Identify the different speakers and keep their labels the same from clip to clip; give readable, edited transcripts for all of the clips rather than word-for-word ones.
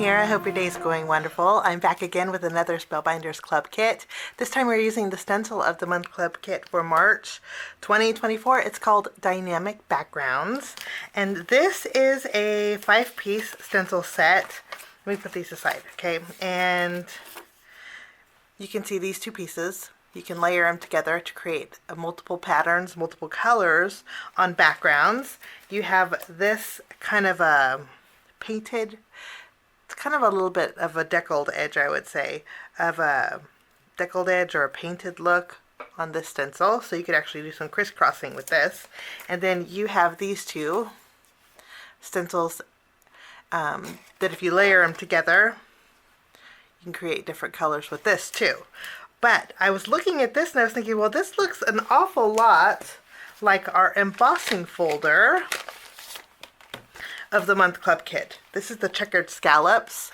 Speaker 1: here. I hope your day is going wonderful. I'm back again with another Spellbinders Club kit. This time we're using the Stencil of the Month Club kit for March 2024. It's called Dynamic Backgrounds. And this is a 5-piece stencil set. Let me put these aside, okay? And you can see these two pieces. You can layer them together to create multiple patterns, multiple colors on backgrounds. You have this kind of a painted, it's kind of a little bit of a deckled edge, I would say, of a deckled edge or a painted look on this stencil. So you could actually do some crisscrossing with this. And then you have these two stencils that if you layer them together, you can create different colors with this too. But I was looking at this and I was thinking, well, this looks an awful lot like our embossing folder of the Month Club kit. This is the checkered scallops.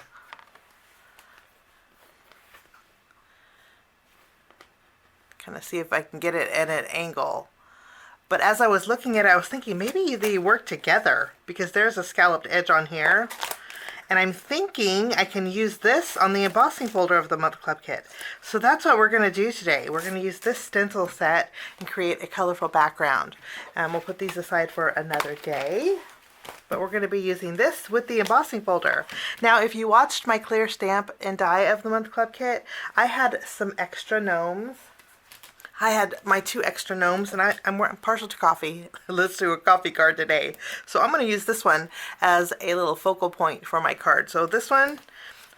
Speaker 1: Kind of see if I can get it at an angle. But as I was looking at it, I was thinking maybe they work together because there's a scalloped edge on here. And I'm thinking I can use this on the embossing folder of the Month Club kit. So that's what we're going to do today. We're going to use this stencil set and create a colorful background. We'll put these aside for another day. But we're going to be using this with the embossing folder. Now, if you watched my clear stamp and die of the Month Club kit, I had some extra gnomes. I had my 2 extra gnomes, and I'm partial to coffee. Let's do a coffee card today. So I'm going to use this one as a little focal point for my card. So this one,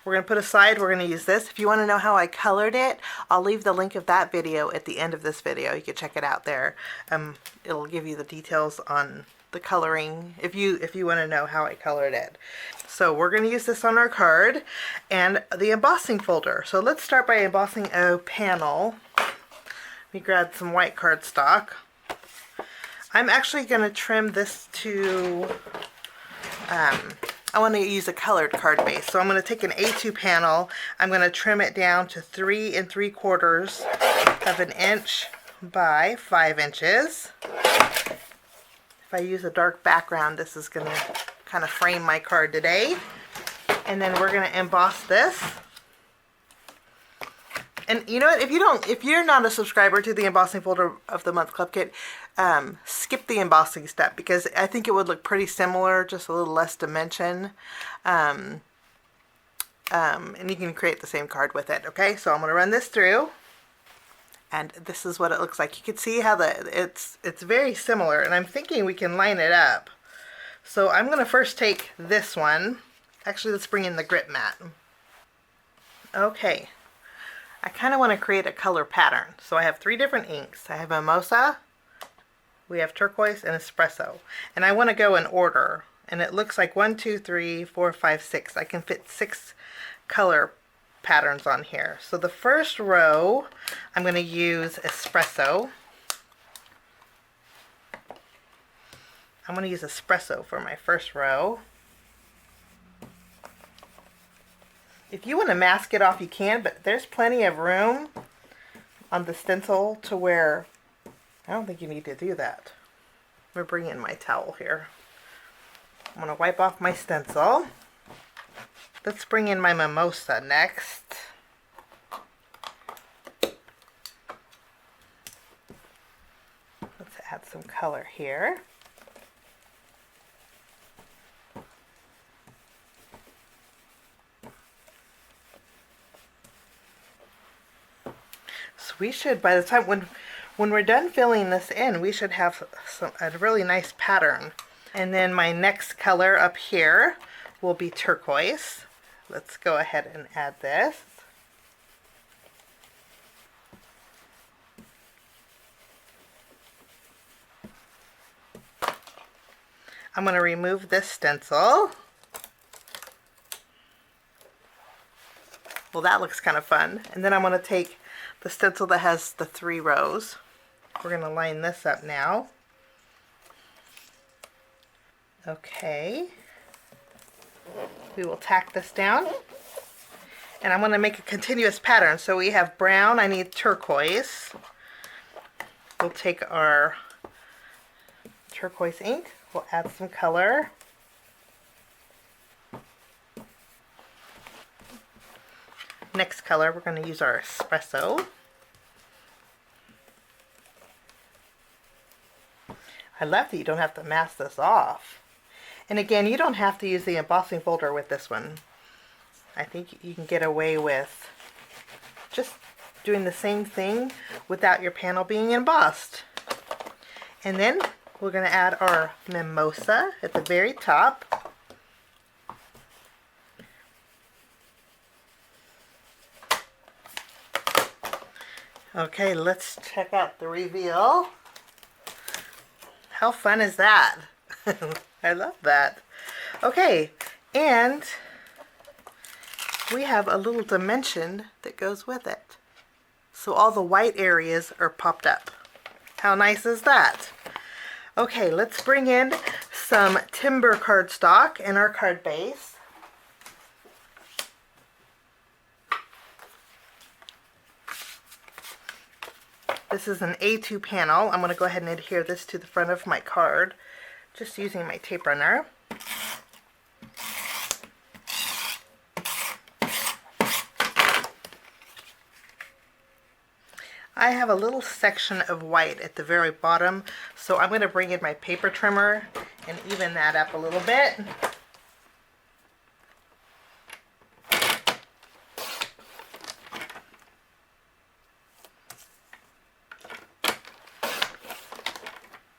Speaker 1: we're going to put aside. We're going to use this. If you want to know how I colored it, I'll leave the link of that video at the end of this video. You can check it out there. It'll give you the details on the coloring if you want to know how I colored it. So we're going to use this on our card and the embossing folder. So let's start by embossing a panel. Let me grab some white cardstock. I'm actually going to trim this to, I want to use a colored card base. So I'm going to take an A2 panel. I'm going to trim it down to 3 3/4 of an inch by 5 inches. If I use a dark background, this is going to kind of frame my card today. And then we're going to emboss this. And you know what, if you're not a subscriber to the embossing folder of the Month Club kit, skip the embossing step because I think it would look pretty similar, just a little less dimension. And you can create the same card with it, okay? So I'm going to run this through. And this is what it looks like. You can see how it's very similar, and I'm thinking we can line it up. So I'm going to first take this one. Actually, let's bring in the grip mat. Okay. I kind of want to create a color pattern. So I have 3 different inks. I have Mimosa, we have Turquoise, and Espresso. And I want to go in order. And it looks like 1, 2, 3, 4, 5, 6. I can fit 6 color patterns on here. So the first row, I'm going to use Espresso. I'm going to use Espresso for my first row. If you want to mask it off, you can, but there's plenty of room on the stencil to where I don't think you need to do that. I'm going to bring in my towel here. I'm going to wipe off my stencil. Let's bring in my Mimosa next. Let's add some color here. So we should, by the time when we're done filling this in, we should have a really nice pattern. And then my next color up here will be turquoise. Let's go ahead and add this. I'm going to remove this stencil. Well, that looks kind of fun. And then I'm going to take the stencil that has the 3 rows. We're going to line this up now. Okay. We will tack this down. And I'm going to make a continuous pattern. So we have brown, I need turquoise. We'll take our turquoise ink. We'll add some color. next color, we're going to use our espresso. I love that you don't have to mask this off. And again, you don't have to use the embossing folder with this one. I think you can get away with just doing the same thing without your panel being embossed. And then we're going to add our mimosa at the very top. Okay, let's check out the reveal. How fun is that? I love that. Okay, and we have a little dimension that goes with it. So all the white areas are popped up. How nice is that? Okay, let's bring in some timber cardstock in our card base. This is an A2 panel. I'm going to go ahead and adhere this to the front of my card, just using my tape runner. I have a little section of white at the very bottom, so I'm going to bring in my paper trimmer and even that up a little bit.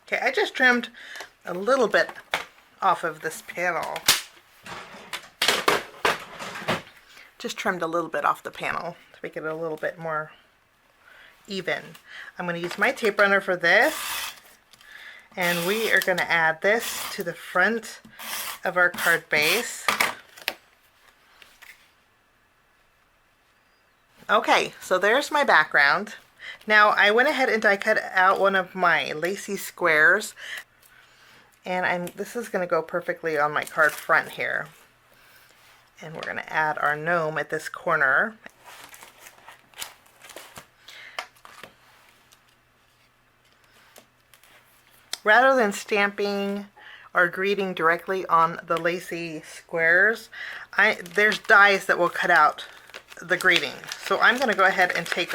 Speaker 1: Okay, I just trimmed a little bit off of this panel. Just trimmed a little bit off the panel to make it a little bit more even. I'm going to use my tape runner for this, and we are going to add this to the front of our card base. Okay, so there's my background. Now I went ahead and I cut out one of my LACEY squares, and this is going to go perfectly on my card front here. And we're going to add our gnome at this corner. Rather than stamping or greeting directly on the LACEY squares, there's dies that will cut out the greeting. So I'm going to go ahead and take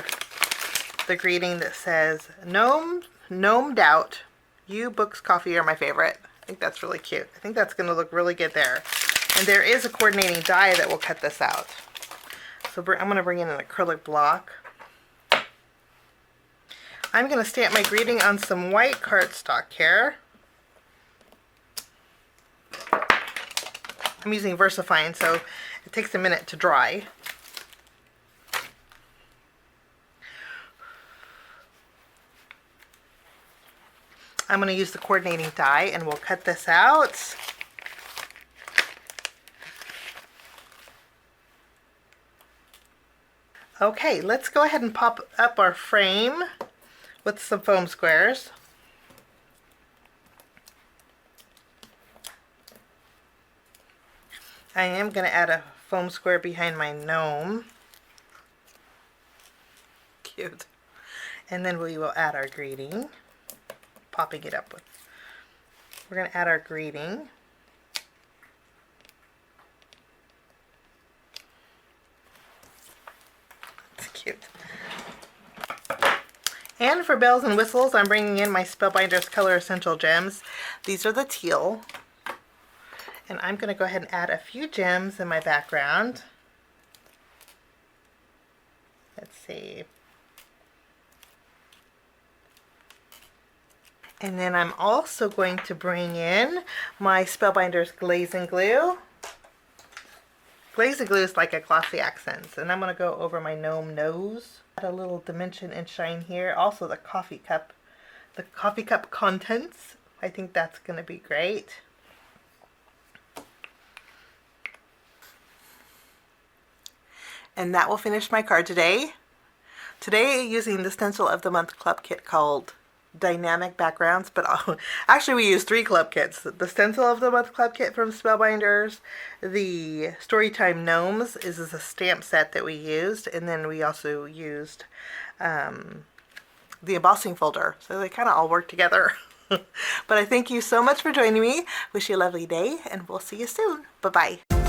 Speaker 1: the greeting that says, Gnomed out, you, books, coffee are my favorite. I think that's really cute. I think that's going to look really good there. And there is a coordinating die that will cut this out. So I'm going to bring in an acrylic block. I'm going to stamp my greeting on some white cardstock here. I'm using VersaFine, so it takes a minute to dry. I'm going to use the coordinating die and we'll cut this out. Okay, let's go ahead and pop up our frame with some foam squares. I am going to add a foam square behind my gnome. Cute. And then we will add our greeting. Popping it up with. We're going to add our greeting. It's cute. And for bells and whistles, I'm bringing in my Spellbinders Color Essential Gems. These are the teal. And I'm going to go ahead and add a few gems in my background. Let's see. And then I'm also going to bring in my Spellbinders Glaze and Glue. Glaze and Glue is like a Glossy Accents. And I'm going to go over my gnome nose. Add a little dimension and shine here. Also the coffee cup contents. I think that's going to be great. And that will finish my card today. Today using the Stencil of the Month Club kit called Dynamic Backgrounds, but actually we use 3 club kits. The Stencil of the Month Club kit from Spellbinders, the Storytime Gnomes is a stamp set that we used, and then we also used the embossing folder. So they kind of all work together. But I thank you so much for joining me. Wish you a lovely day, and we'll see you soon. Bye-bye.